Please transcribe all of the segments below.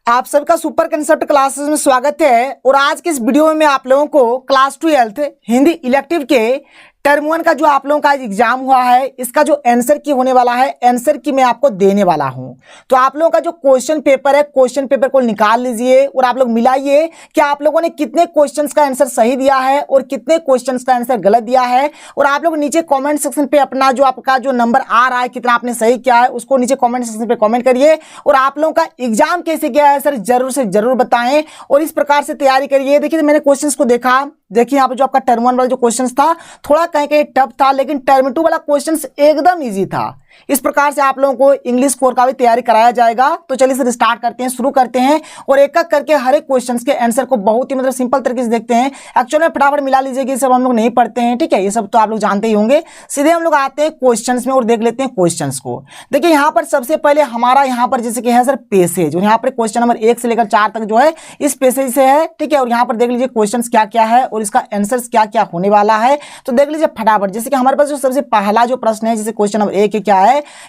आप सबका super concept classes में स्वागत है। और आज के इस वीडियो में मैं आप लोगों को क्लास 12 हिंदी इलेक्टिव के टर्म 1 का जो आप लोगों का एग्जाम हुआ है, इसका जो आंसर की होने वाला है, आंसर की मैं आपको देने वाला हूं। तो आप लोगों का जो क्वेश्चन पेपर है, क्वेश्चन पेपर को निकाल लीजिए और आप लोग मिलाइए कि आप लोगों ने कितने क्वेश्चंस का आंसर सही दिया है और कितने क्वेश्चंस का आंसर गलत दिया है। और आप लोग नीचे कमेंट सेक्शन पे अपना जो आपका जो नंबर आ रहा है, कितना आपने सही किया है, उसको नीचे कमेंट सेक्शन पे कमेंट करिए। और आप लोगों का एग्जाम कैसे गया है सर, जरूर से जरूर बताएं और इस प्रकार से तैयारी करिए। देखिए मैंने क्वेश्चंस को देखा, देखिए यहाँ पे जो आपका टर्म 1 वाला जो क्वेश्चंस था थोड़ा कहीं कहीं टफ था, लेकिन टर्म 2 वाला क्वेश्चंस एकदम इजी था। इस प्रकार से आप लोगों को इंग्लिश कोर का भी तैयारी कराया जाएगा। तो चलिए सर स्टार्ट करते हैं, शुरू करते हैं और एक एक करके हर एक क्वेश्चंस के आंसर को बहुत ही सिंपल तरीके से देखते हैं। एक्चुअल में फटाफट मिला लीजिए कि ये सब हम लोग नहीं पढ़ते हैं, ठीक है, ये सब तो आप लोग जानते ही होंगे। सीधे हम लोग आते हैं क्वेश्चंस में और देख लेते हैं क्वेश्चंस को। देखिए यहाँ पर सबसे पहले हमारा यहाँ पर जैसे कि है सर पैसेज, और यहाँ पर क्वेश्चन नंबर 1 से लेकर 4 तक जो है इस पैसेज से है, ठीक है। और यहाँ पर देख लीजिए क्वेश्चन क्या क्या है और इसका आंसर क्या क्या होने वाला है। तो देख लीजिए फटाफट, जैसे कि हमारे पास जो सबसे पहला जो प्रश्न है, जैसे क्वेश्चन नंबर 1 क्या है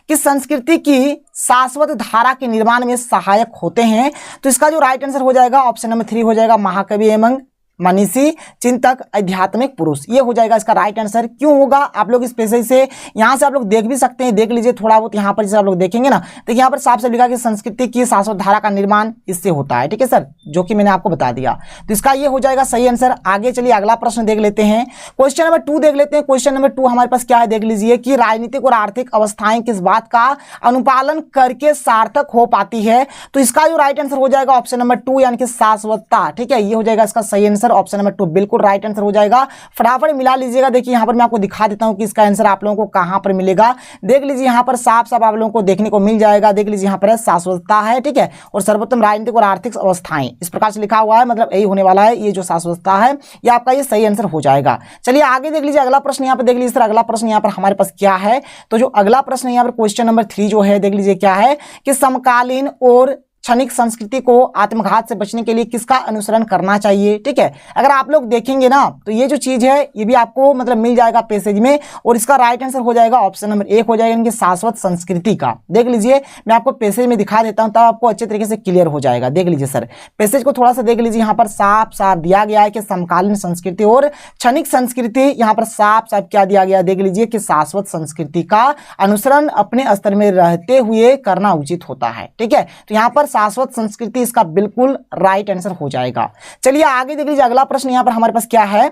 कि संस्कृति की शाश्वत धारा के निर्माण में सहायक होते हैं। तो इसका जो राइट आंसर हो जाएगा ऑप्शन नंबर 3 हो जाएगा, महाकवि एवं मनीषी, चिंतक, आध्यात्मिक पुरुष। ये हो जाएगा इसका राइट आंसर। क्यों होगा, आप लोग इस पैसेज से यहाँ से आप लोग देख भी सकते हैं, देख लीजिए थोड़ा बहुत। यहाँ पर जैसे आप लोग देखेंगे ना, तो यहाँ पर साफ साफ लिखा कि संस्कृति की शाश्वत धारा का निर्माण इससे होता है, ठीक है सर, जो कि मैंने आपको बता दिया। तो इसका ये हो जाएगा सही आंसर। आगे चलिए अगला प्रश्न देख लेते हैं, क्वेश्चन नंबर 2 देख लेते हैं। क्वेश्चन नंबर 2 हमारे पास क्या है, देख लीजिए कि राजनीतिक और आर्थिक अवस्थाएं किस बात का अनुपालन करके सार्थक हो पाती है। तो इसका जो राइट आंसर हो जाएगा ऑप्शन नंबर 2 यानी कि शाश्वतता, ठीक है, ये हो जाएगा इसका सही आंसर। ऑप्शन नंबर 2 बिल्कुल राइट आंसर हो जाएगा। फटाफट मिला लीजिएगा। देखिए यहाँ पर मैं आपको दिखा देता हूं कि इसका आंसर आप लोगों को कहां पर मिलेगा। देख लीजिए यहाँ पर साफ साफ आप लोगों को देखने को मिल जाएगा। देख लीजिए यहाँ पर शाश्वतता है, ठीक है, और सर्वोत्तम राजनीतिक और आर्थिक अवस्थाएं इस प्रकार से लिखा हुआ है, मतलब यही होने वाला है। ये जो शाश्वतता है ये आपका ये सही आंसर हो जाएगा। चलिए आगे देख लीजिए अगला प्रश्न। यहाँ पर देख लीजिए सर अगला प्रश्न यहाँ पर हमारे पास क्या है। तो जो अगला प्रश्न यहाँ पर क्वेश्चन नंबर 3 जो है, देख लीजिए क्या है कि समकालीन और क्षणिक संस्कृति को आत्मघात से बचने के लिए किसका अनुसरण करना चाहिए, ठीक है। अगर आप लोग देखेंगे ना, तो ये जो चीज है ये भी आपको मिल जाएगा पैसेज में, और इसका राइट आंसर हो जाएगा ऑप्शन नंबर 1 हो जाएगा, इनकी शाश्वत संस्कृति का। देख लीजिए मैं आपको पैसेज में दिखा देता हूं, तब आपको अच्छे तरीके से क्लियर हो जाएगा। देख लीजिए सर पैसेज को थोड़ा सा देख लीजिए, यहाँ पर साफ साफ दिया गया है कि समकालीन संस्कृति और क्षणिक संस्कृति, यहाँ पर साफ साफ क्या दिया गया, देख लीजिए कि शाश्वत संस्कृति का अनुसरण अपने स्तर में रहते हुए करना उचित होता है, ठीक है। तो यहाँ पर शाश्वत संस्कृति इसका बिल्कुल राइट आंसर हो जाएगा। चलिए आगे देख लीजिए अगला प्रश्न यहाँ पर हमारे पास क्या है।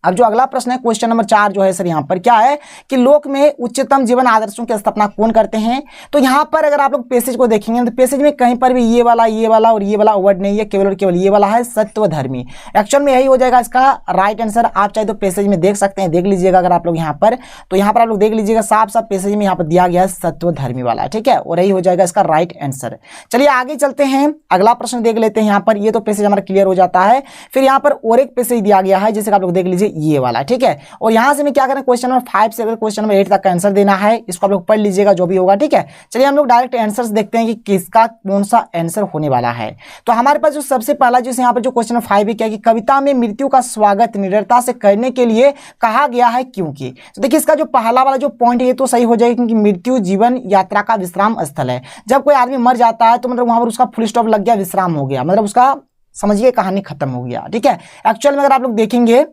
अब जो अगला प्रश्न है क्वेश्चन नंबर 4 जो है सर, यहाँ पर क्या है कि लोक में उच्चतम जीवन आदर्शों की स्थापना कौन करते हैं। तो यहाँ पर अगर आप लोग पैसेज को देखेंगे तो पैसेज में कहीं पर भी ये वाला और ये वाला वर्ड नहीं है, केवल और केवल ये वाला है, सत्वधर्मी। एक्चुअल में यही हो जाएगा इसका राइट आंसर। आप चाहे तो पैसेज में देख सकते हैं, देख लीजिएगा अगर आप लोग यहाँ पर, तो यहाँ पर आप लोग देख लीजिएगा साफ साफ पैसेज में यहाँ पर दिया गया है सत्वधर्मी वाला, ठीक है, और यही हो जाएगा इसका राइट आंसर। चलिए आगे चलते हैं, अगला प्रश्न देख लेते हैं। यहाँ पर ये तो पैसेज हमारा क्लियर हो जाता है। फिर यहाँ पर और एक पैसेज दिया गया है, जैसे आप लोग देख लीजिए ये वाला, ठीक है। और यहां से मैं क्या करें, क्वेश्चन नंबर 5 से अगर क्वेश्चन नंबर 8 तक का आंसर देना है, इसको आप लोग पढ़ लीजिएगा जो भी होगा, ठीक है। चलिए हम लोग डायरेक्ट आंसर्स देखते हैं कि किसका कौन सा आंसर होने वाला है। तो हमारे पास जो सबसे पहला जैसे यहाँ पर जो क्वेश्चन नंबर 5 है क्या कि कविता में मृत्यु का स्वागत निडरता से करने के लिए कहा गया है, क्योंकि। तो देखिए इसका जो पहला वाला जो पॉइंट है ये तो सही हो जाएगा, क्योंकि मृत्यु जीवन यात्रा का विश्राम स्थल है। जब कोई आदमी मर जाता है तो वहां पर उसका फुल स्टॉप लग गया, विश्राम हो गया, उसका समझिए कहानी खत्म हो गया, ठीक है। एक्चुअल में अगर आप लोग देखेंगे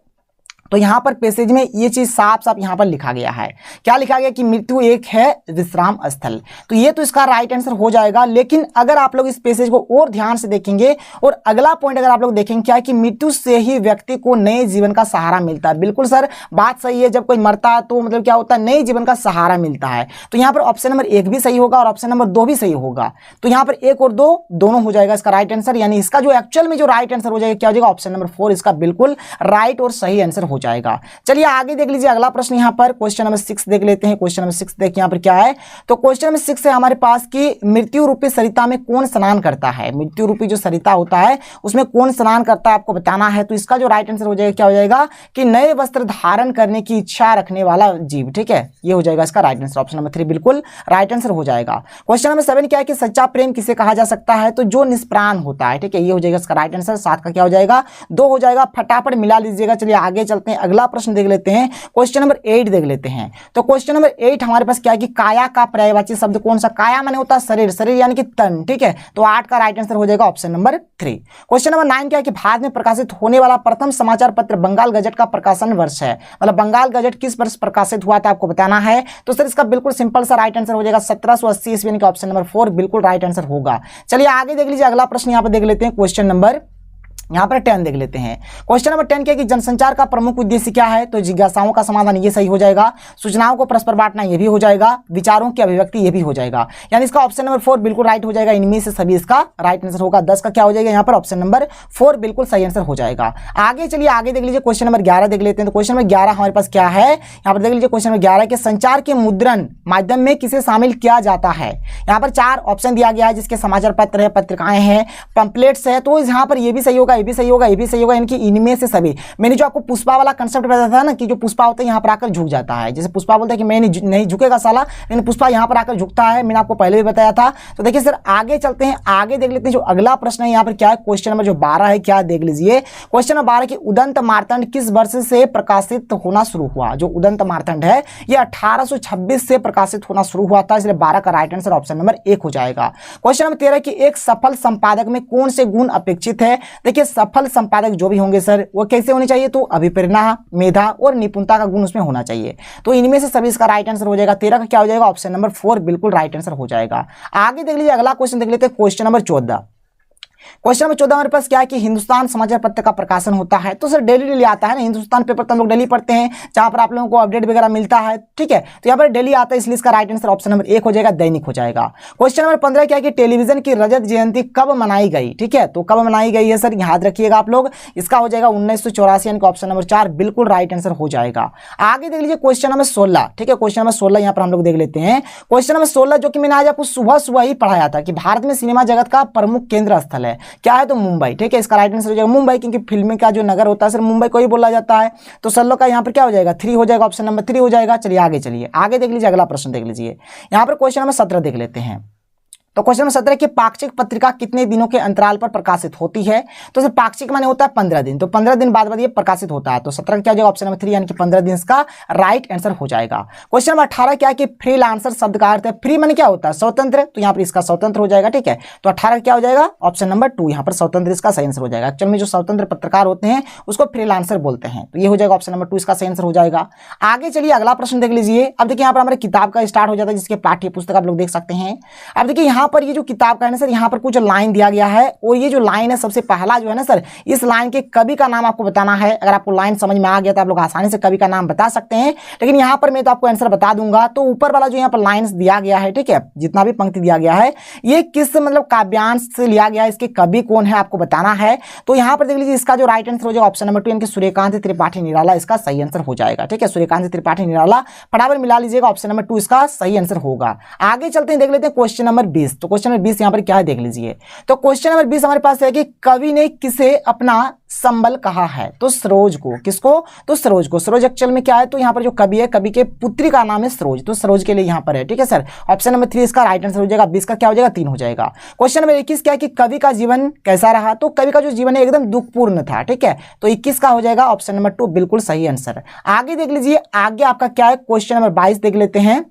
तो यहाँ पर पैसेज में ये चीज साफ साफ यहाँ पर लिखा गया है। क्या लिखा गया कि मृत्यु एक है विश्राम स्थल। तो ये तो इसका राइट आंसर हो जाएगा। लेकिन अगर आप लोग इस पैसेज को और ध्यान से देखेंगे और अगला पॉइंट अगर आप लोग देखेंगे क्या है कि मृत्यु से ही व्यक्ति को नए जीवन का सहारा मिलता है। बिल्कुल सर बात सही है, जब कोई मरता है तो क्या होता है, नए जीवन का सहारा मिलता है। तो यहाँ पर ऑप्शन नंबर 1 भी सही होगा और ऑप्शन नंबर 2 भी सही होगा। तो यहाँ पर 1 और 2 दोनों हो जाएगा इसका राइट आंसर, यानी इसका जो एक्चुअल में जो राइट आंसर हो जाएगा क्या हो जाएगा, ऑप्शन नंबर 4 इसका बिल्कुल राइट और सही आंसर हो जाएगा। चलिए आगे देख लीजिए अगला प्रश्न यहाँ पर क्वेश्चन नंबर 6 देख लेते हैं। क्वेश्चन नंबर 6 देखिए यहाँ पर क्या है। तो क्वेश्चन नंबर 6 है हमारे पास कि मृत्यु रूपी सरिता में कौन स्नान करता है। मृत्यु रूपी जो सरिता होता है उसमें कौन स्नान करता है आपको बताना है। तो इसका जो राइट आंसर हो जाएगा क्या हो जाएगा कि नए वस्त्र धारण करने की इच्छा रखने वाला जीव, ठीक है, ये हो जाएगा इसका राइट आंसर। ऑप्शन नंबर 3 बिल्कुल राइट आंसर हो जाएगा। क्वेश्चन नंबर 7 क्या है कि सच्चा प्रेम किसे कहा जा सकता है। तो जो निष्प्राण होता है, ठीक है, ये हो जाएगा इसका राइट आंसर। 7 का क्या हो जाएगा, 2 हो जाएगा। फटाफट मिला लीजिएगा। चलिए आगे चलते सकते हैं। अगला प्रश्न देख लेते हैं, क्वेश्चन नंबर 8 देख लेते हैं। तो क्वेश्चन नंबर 8 हमारे पास क्या है कि काया का पर्यायवाची शब्द कौन सा? काया माने होता है शरीर, शरीर यानी कि तन, ठीक है। तो 8 का राइट आंसर हो जाएगा ऑप्शन नंबर 3। क्वेश्चन नंबर 9 क्या है कि भारत में प्रकाशित होने वाला प्रथम समाचार पत्र बंगाल गजट का प्रकाशन वर्ष है, मतलब बंगाल गजट किस वर्ष प्रकाशित हुआ था आपको बताना है। तो सर इसका बिल्कुल सिंपल सा राइट आंसर हो जाएगा 1780 ईस्वी, यानी कि ऑप्शन नंबर 4 बिल्कुल राइट आंसर होगा। चलिए आगे देख लीजिए, अगला प्रश्न यहाँ पर देख लेते हैं, क्वेश्चन नंबर यहाँ पर 10 देख लेते हैं। क्वेश्चन नंबर 10 क्या है कि जनसंचार का प्रमुख उद्देश्य क्या है? तो जिज्ञासाओं का समाधान, ये सही हो जाएगा। सूचनाओं को परस्पर बांटना, ये भी हो जाएगा। विचारों की अभिव्यक्ति, ये भी हो जाएगा। यानी इसका ऑप्शन नंबर 4 बिल्कुल राइट हो जाएगा। इनमें से सभी इसका राइट आंसर होगा। 10 का क्या हो जाएगा यहाँ पर? ऑप्शन नंबर 4 बिल्कुल सही आंसर हो जाएगा। आगे चलिए आगे देख लीजिए, क्वेश्चन नंबर 11 देख लेते हैं। तो क्वेश्चन नंबर 11 हमारे पास क्या है, यहाँ पर देख लीजिए क्वेश्चन नंबर 11 के संचार के मुद्रण माध्यम में किसे शामिल किया जाता है? यहाँ पर 4 ऑप्शन दिया गया है, जिसके समाचार पत्र है, पत्रिकाएं हैं, पंपलेट्स है। तो यहाँ पर ये भी सही होगा, ये भी सही होगा, ये भी सही होगा, इनकी इनमें से सभी। मैंने जो आपको पुष्पा वाला कंसेप्ट बताया था ना कि जो पुष्पा होता है यहाँ पर आकर झुक जाता है, जैसे पुष्पा बोलता है कि मैं नहीं झुकेगा साला, लेकिन पुष्पा यहाँ पर आकर झुकता है, मैंने आपको पहले भी बताया था। तो देखिए सर आगे चलते हैं, आगे देख लेते हैं जो अगला प्रश्न है यहाँ पर क्या है। क्वेश्चन नंबर जो 12 है, क्या देख लीजिए क्वेश्चन नंबर 12 की उदंत मार्तंड किस वर्ष से प्रकाशित होना शुरू हुआ? जो उदंत मार्तंड है ये 1826 से प्रकाशित होना शुरू हुआ था, इसलिए 12 का राइट आंसर ऑप्शन नंबर 1 हो जाएगा। क्वेश्चन नंबर 13 की एक सफल संपादक में कौन से गुण अपेक्षित है? देखिए सफल संपादक जो भी होंगे सर वो कैसे होने चाहिए? तो अभिप्रेरणा, मेधा और निपुणता का गुण उसमें होना चाहिए। तो इनमें से सभी इसका राइट आंसर हो जाएगा। 13 का क्या हो जाएगा? ऑप्शन नंबर 4 बिल्कुल राइट आंसर हो जाएगा। आगे देख लीजिए, अगला क्वेश्चन देख लेते हैं, क्वेश्चन नंबर 14। क्वेश्चन नंबर 14 हमारे पास क्या है कि हिंदुस्तान समाचार पत्र का प्रकाशन होता है। तो सर डेली डेली आता है ना, हिंदुस्तान पेपर तो हम लोग डेली पढ़ते हैं, जहां पर आप लोगों को अपडेट वगैरह मिलता है, ठीक है। तो यहाँ पर डेली आता है, इसलिए इसका राइट आंसर ऑप्शन नंबर 1 हो जाएगा, दैनिक हो जाएगा। क्वेश्चन नंबर 15 क्या है कि टेलीविजन की रजत जयंती कब मनाई गई? ठीक है, तो कब मनाई गई है सर, याद रखिएगा आप लोग, इसका हो जाएगा 1984, यानी कि ऑप्शन नंबर 4 बिल्कुल राइट आंसर हो जाएगा। आगे देख लीजिए क्वेश्चन नंबर 16, ठीक है, क्वेश्चन नंबर 16 यहाँ पर हम लोग देख लेते हैं। क्वेश्चन नंबर 16 जो कि मैंने आज आपको सुबह सुबह ही पढ़ाया था कि भारत में सिनेमा जगत का प्रमुख केंद्र स्थल है, क्या है? तो मुंबई, ठीक है। इसका राइट आंसर हो जाएगा मुंबई, क्योंकि फिल्म का जो नगर होता है सर मुंबई को ही बोला जाता है। तो 16 का यहाँ पर क्या हो जाएगा? 3 हो जाएगा, ऑप्शन नंबर 3 हो जाएगा। चलिए आगे चलिए, आगे देख लीजिए, अगला प्रश्न देख लीजिए। यहाँ पर क्वेश्चन नंबर 17 देख लेते हैं। तो क्वेश्चन नंबर 17 की पाक्षिक पत्रिका कितने दिनों के अंतराल पर प्रकाशित होती है? तो सर पाक्षिक माने होता है 15 दिन, तो 15 दिन बाद ये प्रकाशित होता है। तो 17 क्या हो जाएगा? ऑप्शन नंबर 3 यानी कि 15 दिन इसका राइट आंसर हो जाएगा। क्वेश्चन नंबर 18 क्या है कि फ्रीलांसर शब्द का अर्थ है, फ्री माने क्या होता है? स्वतंत्र, तो यहाँ पर इसका स्वतंत्र हो जाएगा, ठीक है। तो 18 क्या हो जाएगा? ऑप्शन नंबर 2 यहाँ पर स्वतंत्र इसका सही आंसर हो जाएगा। एक्चुअल में जो स्वतंत्र पत्रकार होते हैं उसको फ्रीलांसर बोलते हैं, तो ये हो जाएगा ऑप्शन नंबर 2 इसका सही आंसर हो जाएगा। आगे चलिए अगला प्रश्न देख लीजिए। अब देखिए यहाँ पर हमारे किताब का स्टार्ट हो जाता है, जिसके पाठ्य पुस्तक आप लोग देख सकते हैं। अब देखिए यहाँ पर ये जो किताब का है ना सर, यहाँ पर कुछ लाइन दिया गया है, और ये जो लाइन है सबसे पहला जो है ना सर, इस लाइन के कवि का नाम आपको बताना है। अगर आपको लाइन समझ में आ गया तो आप लोग आसानी से कवि का नाम बता सकते हैं, लेकिन यहाँ पर मैं तो आपको आंसर बता दूंगा। तो ऊपर वाला जो यहाँ पर लाइन्स दिया गया है, ठीक है, जितना भी पंक्ति दिया गया है ये किस मतलब काव्यांश से लिया गया है, इसके कवि कौन है आपको बताना है। तो यहाँ पर देख लीजिए इसका जो राइट आंसर हो जाएगा ऑप्शन नंबर 2 यानी कि सूर्यकांत त्रिपाठी निराला इसका सही आंसर हो जाएगा, ठीक है। सूर्यकांत त्रिपाठी निराला बराबर मिला लीजिएगा, ऑप्शन नंबर 2 इसका सही आंसर होगा। आगे चलते हैं, देख लेते हैं क्वेश्चन नंबर 20। तो क्वेश्चन नंबर 20 यहाँ पर क्या है देख लीजिए। तो क्वेश्चन नंबर 20 हमारे पास है कि कवि ने किसे अपना संबल कहा है? तो सरोज को। किसको? तो सरोज को। सरोज एक्चुअल में क्या है? तो यहाँ पर जो कवि है, कवि के पुत्री का नाम है सरोज, तो सरोज के लिए यहाँ पर है, ठीक है सर। ऑप्शन नंबर 3 इसका राइट आंसर हो जाएगा। 20 का क्या हो जाएगा? 3 हो जाएगा। क्वेश्चन नंबर 21 क्या है कि कवि का जीवन कैसा रहा? तो कवि का जो जीवन है एकदम दुखपूर्ण था, ठीक है। तो 21 का हो जाएगा ऑप्शन नंबर 2 बिल्कुल सही आंसर। आगे देख लीजिए, आगे आपका क्या है, क्वेश्चन नंबर 22 देख लेते हैं।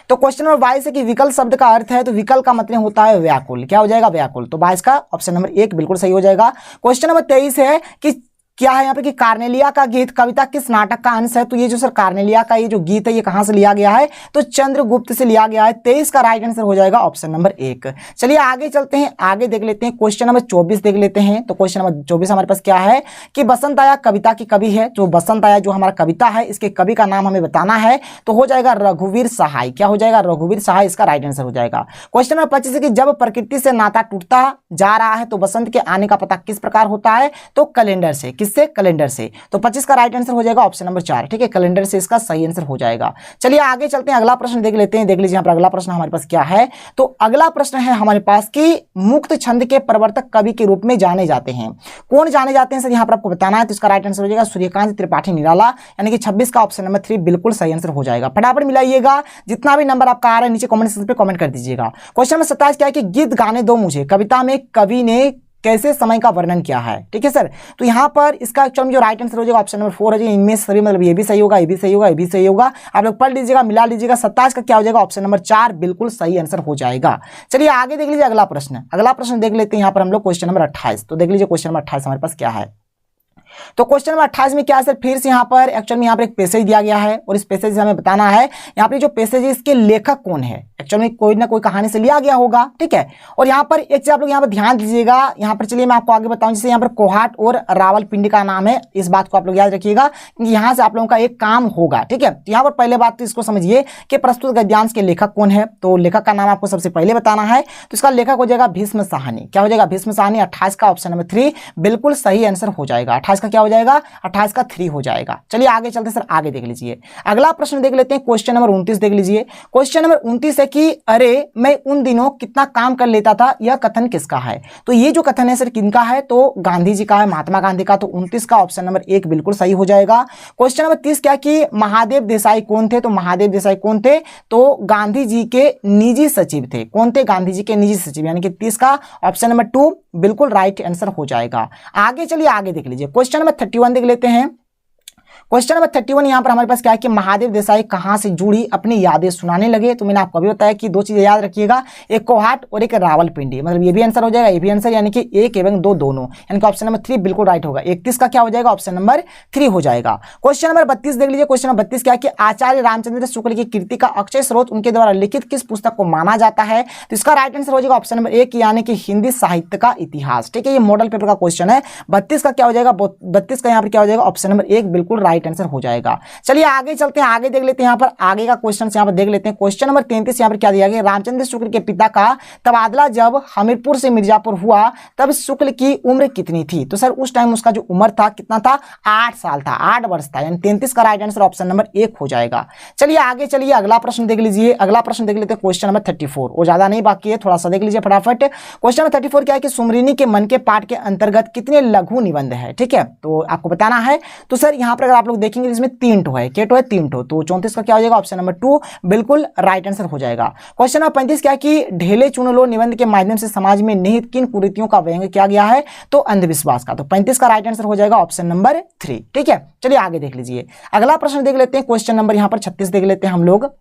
तो क्वेश्चन नंबर 22 है कि विकल शब्द का अर्थ है, तो विकल का मतलब होता है व्याकुल, क्या हो जाएगा? व्याकुल। तो 22 का ऑप्शन नंबर 1 बिल्कुल सही हो जाएगा। क्वेश्चन नंबर 23 है कि क्या है यहाँ पे कि कार्नेलिया का गीत कविता किस नाटक का अंश है? तो ये जो सर कार्नेलिया का ये जो गीत है ये कहां से लिया गया है? तो चंद्रगुप्त से लिया गया है। 23 का राइट आंसर हो जाएगा ऑप्शन नंबर 1। चलिए आगे चलते हैं, आगे देख लेते हैं क्वेश्चन नंबर 24 देख लेते हैं। तो क्वेश्चन नंबर 24 हमारे पास क्या है कि बसंत आया कविता की कवि है, जो बसंत आया जो हमारा कविता है इसके कवि का नाम हमें बताना है। तो हो जाएगा रघुवीर सहाय, क्या हो जाएगा? रघुवीर सहाय इसका राइट आंसर हो जाएगा। क्वेश्चन नंबर 25 है कि जब प्रकृति से नाता टूटता जा रहा है तो बसंत के आने का पता किस प्रकार होता है? तो कैलेंडर से। किससे? कैलेंडर से। तो 25 का राइट आंसर हो जाएगा ऑप्शन नंबर 4, ठीक है। कैलेंडर से इसका सही आंसर हो जाएगा। चलिए आगे चलते हैं, अगला प्रश्न देख लेते हैं। देख लीजिए यहाँ पर अगला प्रश्न हमारे पास क्या है। तो अगला प्रश्न है हमारे पास कि मुक्त छंद के प्रवर्तक कवि के रूप में जाने जाते हैं, कौन जाने जाते हैं सर? यहाँ पर आपको बताना है। तो इसका राइट आंसर हो जाएगा सूर्यकांत त्रिपाठी निराला, यानी कि 26 का ऑप्शन नंबर 3 बिल्कुल सही आंसर हो जाएगा। फटाफट मिलाइएगा, जितना भी नंबर आपका आ रहा है नीचे कमेंट सेक्शन पे कमेंट कर दीजिएगा। क्वेश्चन नंबर 27 क्या है कि गीत गाने दो मुझे कविता में कवि ने कैसे समय का वर्णन किया है। ठीक है सर, तो यहाँ पर इसका एक्चुअल जो राइट आंसर हो जाएगा ऑप्शन नंबर 4 हो जाएगा। इनमें सभी मतलब ये भी सही होगा, ये भी सही होगा, ये भी सही होगा। आप लोग पढ़ लीजिएगा, मिला लीजिएगा। 27 का क्या हो जाएगा ऑप्शन नंबर 4 बिल्कुल सही आंसर हो जाएगा। चलिए आगे देख लीजिए अगला प्रश्न। अगला प्रश्न देख लेते हैं यहाँ पर हम लोग क्वेश्चन नंबर 28। तो देख लीजिए क्वेश्चन नंबर 28 हमारे पास क्या है। तो क्वेश्चन नंबर 28 में क्या है सर, फिर से यहाँ पर एक्चुअल में यहाँ पर एक पैसेज दिया गया है और इस पैसेज से हमें बताना है यहाँ पर जो पैसेज है इसके लेखक कौन है। एक्चुअल में कोई ना कोई कहानी से लिया गया होगा। ठीक है, और यहाँ पर एक चीज आप लोग यहाँ पर ध्यान दीजिएगा। यहाँ पर चलिए मैं आपको आगे बताऊं, जैसे यहाँ पर कोहाट और रावलपिंडी का नाम है, इस बात को आप लोग याद रखिएगा कि यहाँ से आप लोगों का एक काम होगा। ठीक है, तो यहाँ पर पहले बात तो इसको समझिए कि प्रस्तुत गद्यांश के लेखक कौन है। तो लेखक का नाम आपको सबसे पहले बताना है। तो इसका लेखक हो जाएगा भीष्म साहनी। क्या हो जाएगा, भीष्म साहनी। 28 का ऑप्शन नंबर 3 बिल्कुल सही आंसर हो जाएगा। 28 का क्या हो जाएगा, 28 का 3 हो जाएगा। चलिए आगे चलते सर, आगे देख लीजिए अगला प्रश्न देख लेते हैं। क्वेश्चन नंबर 29 देख लीजिए। क्वेश्चन नंबर 29 है कि अरे मैं उन दिनों कितना काम कर लेता था, यह कथन किसका है। तो ये जो कथन है सर किनका है, तो गांधी जी का है, महात्मा गांधी का। तो 29 का ऑप्शन नंबर 1 बिल्कुल सही हो जाएगा। क्वेश्चन नंबर 30 क्या कि महादेव देसाई कौन थे। तो महादेव देसाई कौन थे, तो गांधी जी के निजी सचिव थे। कौन थे, गांधी जी के निजी सचिव, यानी कि 30 का ऑप्शन नंबर 2 बिल्कुल राइट आंसर हो जाएगा। आगे चलिए आगे देख लीजिए क्वेश्चन नंबर 31 देख लेते हैं। क्वेश्चन नंबर 31 यहाँ पर हमारे पास क्या है कि महादेव देसाई कहाँ से जुड़ी अपनी यादें सुनाने लगे। तो मैंने आपको अभी बताया कि दो चीजें याद रखिएगा, एक कोहाट और एक रावलपिंडी। मतलब ये भी आंसर हो जाएगा, ये भी आंसर, यानी कि 1 एवं 2 दोनों, यानी कि ऑप्शन नंबर 3 बिल्कुल राइट होगा। 31 का क्या हो जाएगा, ऑप्शन नंबर 3 हो जाएगा। क्वेश्चन नंबर 32 देख लीजिए। क्वेश्चन नंबर 32 क्या है कि आचार्य रामचंद्र शुक्ल की कृति का अक्षय स्रोत उनके द्वारा लिखित किस पुस्तक को माना जाता है। तो इसका राइट आंसर हो जाएगा ऑप्शन नंबर 1 यानी कि हिंदी साहित्य का इतिहास। ठीक है, ये मॉडल पेपर का क्वेश्चन है। 32 का क्या हो जाएगा, 32 का यहाँ पर क्या हो जाएगा, ऑप्शन नंबर 1 बिल्कुल राइट आंसर हो जाएगा। चलिए आगे चलते हैं, आगे देख लेते हैं। यहाँ पर आगे का क्वेश्चन यहाँ पर देख लेते हैं। क्वेश्चन नंबर 33 यहाँ पर क्या दिया गया, रामचंद्र शुक्ल के पिता का तबादला जब हमीरपुर से मिर्जापुर हुआ तब शुक्ल की उम्र कितनी थी। तो सर उस टाइम उसका जो उम्र था कितना था, 8 साल था, 8 वर्ष था, यानी 33 का राइट आंसर ऑप्शन नंबर 1 हो जाएगा। चलिए आगे चलिए अगला प्रश्न देख लीजिए। अगला प्रश्न देख लेते हैं क्वेश्चन नंबर 34। वो ज्यादा नहीं बाकी है, थोड़ा सा देख लीजिए फटाफट। क्वेश्चन नंबर 34 क्या है कि सुमरिनी के मन के पाठ के अंतर्गत कितने लघु निबंध है। ठीक है, तो आपको बताना है। तो सर यहाँ पर अगर आप लोग देखेंगे इसमें 3 है, केटो है 3 तो 34 का क्या हो जाएगा, ऑप्शन नंबर 2 बिल्कुल राइट आंसर हो जाएगा। क्वेश्चन नंबर 35 क्या कि ढेले चुन लो निबंध के माध्यम से समाज में निहित किन कुरीतियों का व्यंग्य किया गया है। तो अंधविश्वास का। तो 35 का राइट आंसर हो जाएगा ऑप्शन नंबर 3। ठीक है, चलिए आगे देख लीजिए अगला प्रश्न देख लेते हैं। क्वेश्चन नंबर यहाँ पर 36 देख लेते हैं हम लोग।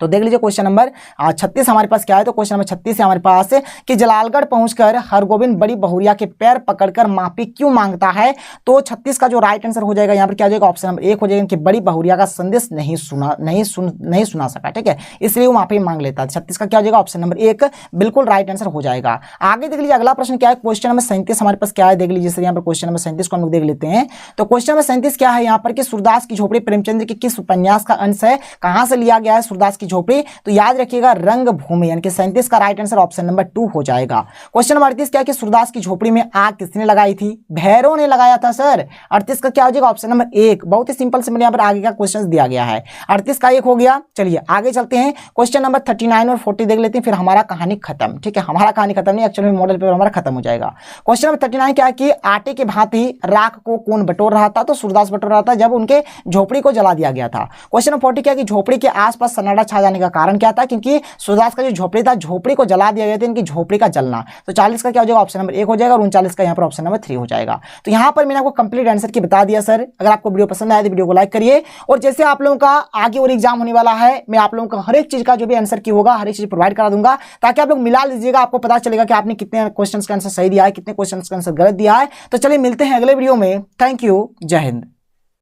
तो देख लीजिए क्वेश्चन नंबर 36 हमारे पास क्या है। तो क्वेश्चन नंबर 36 है हमारे पास कि जलालगढ़ पहुंचकर हरगोविंद बड़ी बहुरिया के पैर पकड़कर माफी क्यों मांगता है। तो 36 का जो राइट आंसर हो जाएगा यहाँ पर क्या हो जाएगा, ऑप्शन नंबर 1 हो जाएगा कि बड़ी बहुरिया का संदेश नहीं सुना सका। ठीक है, इसलिए वो माफी मांग लेता है। 36 का क्या हो जाएगा, ऑप्शन नंबर 1 बिल्कुल राइट आंसर हो जाएगा। आगे देख लीजिए अगला प्रश्न क्या है। क्वेश्चन नंबर 37 हमारे पास क्या है, देख लीजिए सर यहाँ पर क्वेश्चन नंबर 37 को हम लोग देख लेते हैं। तो क्वेश्चन नंबर 37 क्या है यहाँ पर कि सूरदास की झोपड़ी प्रेमचंद्र के किस उपन्यास का अंश है, कहां से लिया गया है सूरदास की झोपड़ी। तो याद रखिएगा रंगभूमि, यानी कि 37 का राइट आंसर ऑप्शन नंबर 2 हो जाएगा। क्वेश्चन नंबर 38 क्या है कि सूरदास की झोपड़ी में आग किसने लगाई थी, भैरव ने लगाया था सर। 38 का क्या हो जाएगा, ऑप्शन नंबर 1। बहुत ही सिंपल से यहाँ पर आगे का क्वेश्चन दिया गया है। 38 का 1 हो गया। चलिए आगे चलते हैं, क्वेश्चन नंबर 39 और 40 देख लेते हैं, फिर हमारा कहानी खत्म। ठीक है, हमारा कहानी खत्म नहीं, एक्चुअली मॉडल पेपर हमारा खत्म हो जाएगा। क्वेश्चन नंबर 39 क्या है कि आटे के भांति राख को कौन बटोर रहा था। तो सूरदास बटोर रहा था जब उनके झोपड़ी को जला दिया गया था। क्वेश्चन नंबर 40 क्या है कि झोपड़ी के आसपास सन्नाटा छा जाने का कारण क्या था, क्योंकि सूरदास का जो झोपड़ी था, झोपड़ी को जला दिया गया था, इनकी झोपड़ी का जलना। तो 40 का क्या हो जाएगा, ऑप्शन नंबर 1 हो जाएगा और 39 का यहाँ पर ऑप्शन नंबर 3 हो जाएगा। तो यहाँ पर मैंने आपको कंप्लीट आंसर की बता दिया सर। अगर आपको वीडियो पसंद आया तो वीडियो को लाइक करिए, और जैसे आप लोगों का आगे और एग्जाम होने वाला है, मैं आप लोगों का हर एक चीज का जो भी आंसर की होगा हर एक चीज प्रोवाइड करा दूंगा, ताकि आप लोग मिला लीजिएगा, आपको पता चलेगा कि आपने कितने क्वेश्चन का आंसर सही दिया है, कितने क्वेश्चन का आंसर गलत दिया है। तो चलिए मिलते हैं अगले वीडियो में। थैंक यू, जय हिंद।